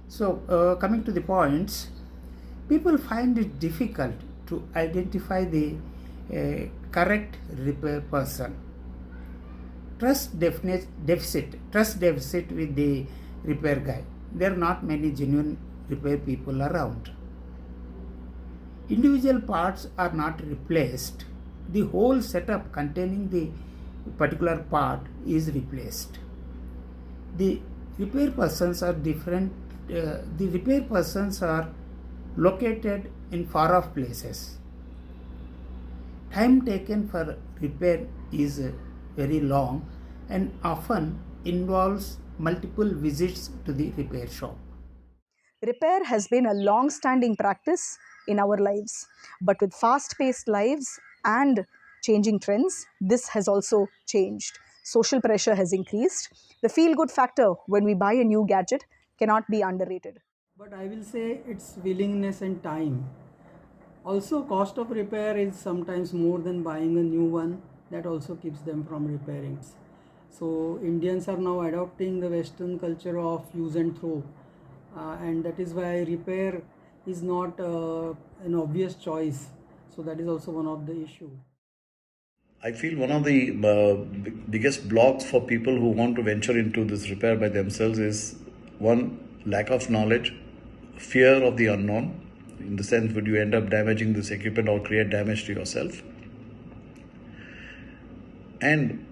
So, coming to the points, people find it difficult to identify the correct repair person. Trust deficit with the repair guy. There are not many genuine repair people around. Individual parts are not replaced. The whole setup containing the particular part is replaced. The repair persons are different. The repair persons are located in far off places. Time taken for repair is very long and often involves multiple visits to the repair shop. Repair has been a long standing practice in our lives, but with fast paced lives and changing trends, this has also changed. Social pressure has increased. The feel good factor when we buy a new gadget cannot be underrated. But I will say it's willingness and time. Also, cost of repair is sometimes more than buying a new one. That also keeps them from repairing. So Indians are now adopting the Western culture of use and throw, and that is why repair is not an obvious choice. So that is also one of the issue. I feel one of the biggest blocks for people who want to venture into this repair by themselves is one, lack of knowledge, fear of the unknown. In the sense, would you end up damaging this equipment or create damage to yourself? And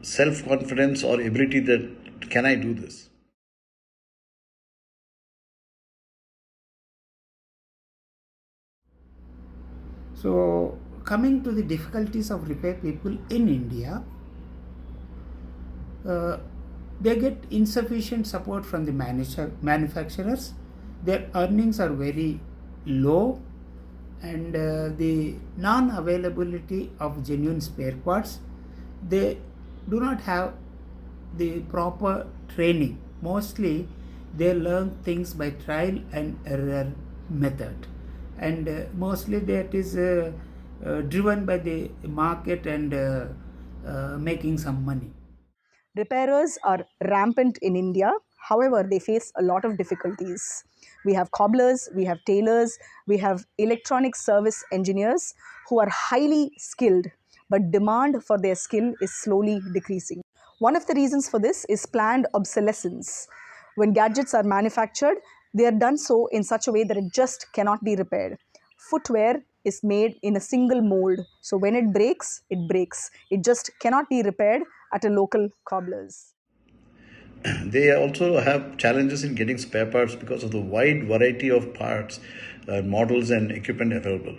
self confidence or ability that can I do this? So, coming to the difficulties of repair people in India, they get insufficient support from the manufacturers. Their earnings are very low, and the non-availability of genuine spare parts. They do not have the proper training. Mostly, they learn things by trial and error method, and mostly that is driven by the market and making some money. Repairers are rampant in India. However, they face a lot of difficulties. We have cobblers, we have tailors, we have electronic service engineers who are highly skilled, but demand for their skill is slowly decreasing. One of the reasons for this is planned obsolescence. When gadgets are manufactured, they are done so in such a way that it just cannot be repaired. Footwear is made in a single mold, so when it breaks, it breaks. It just cannot be repaired at a local cobbler's. They also have challenges in getting spare parts because of the wide variety of parts, models, and equipment available.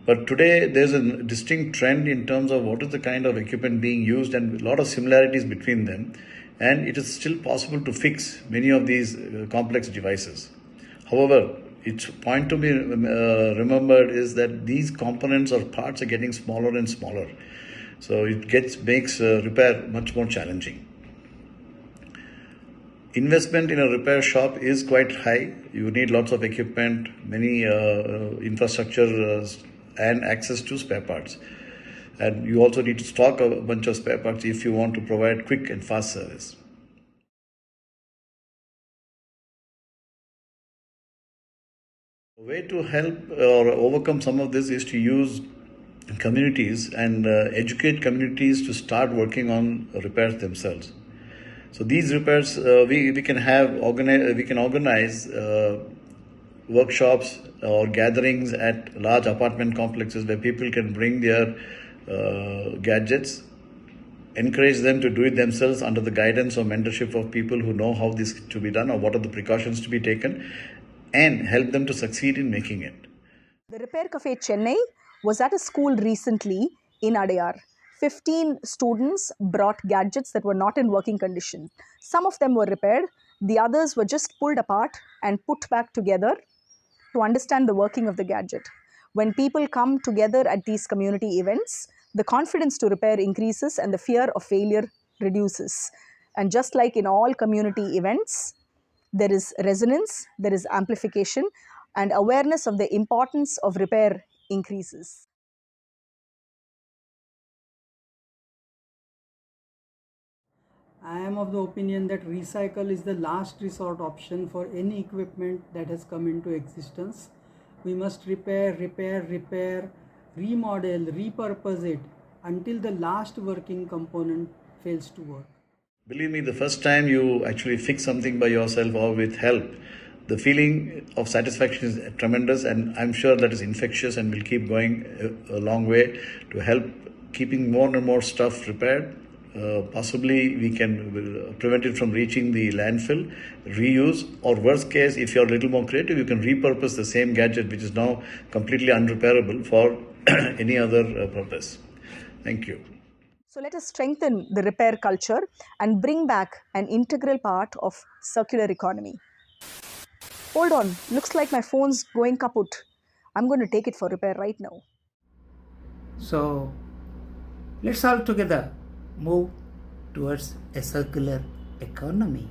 But today, there's a distinct trend in terms of what is the kind of equipment being used and a lot of similarities between them. And it is still possible to fix many of these complex devices. However, it's point to be remembered is that these components or parts are getting smaller and smaller. So it makes repair much more challenging. Investment in a repair shop is quite high. You need lots of equipment, many infrastructure, and access to spare parts. And you also need to stock a bunch of spare parts if you want to provide quick and fast service. A way to help or overcome some of this is to use communities and educate communities to start working on repairs themselves. So these repairs, we can organize workshops or gatherings at large apartment complexes where people can bring their gadgets, encourage them to do it themselves under the guidance or mentorship of people who know how this to be done or what are the precautions to be taken, and help them to succeed in making it. The Repair Cafe Chennai was at a school recently in Adayar. 15 students brought gadgets that were not in working condition. Some of them were repaired, the others were just pulled apart and put back together to understand the working of the gadget. When people come together at these community events, the confidence to repair increases and the fear of failure reduces. And just like in all community events, there is resonance, there is amplification, and awareness of the importance of repair increases. I am of the opinion that recycle is the last resort option for any equipment that has come into existence. We must repair, remodel, repurpose it until the last working component fails to work. Believe me, the first time you actually fix something by yourself or with help, the feeling of satisfaction is tremendous, and I'm sure that is infectious and will keep going a long way to help keeping more and more stuff repaired. Possibly we can prevent it from reaching the landfill, reuse, or worst case, if you're a little more creative, you can repurpose the same gadget which is now completely unrepairable for any other purpose. Thank you. So let us strengthen the repair culture and bring back an integral part of circular economy. Hold on, looks like my phone's going kaput. I'm going to take it for repair right now. So let's all together move towards a circular economy.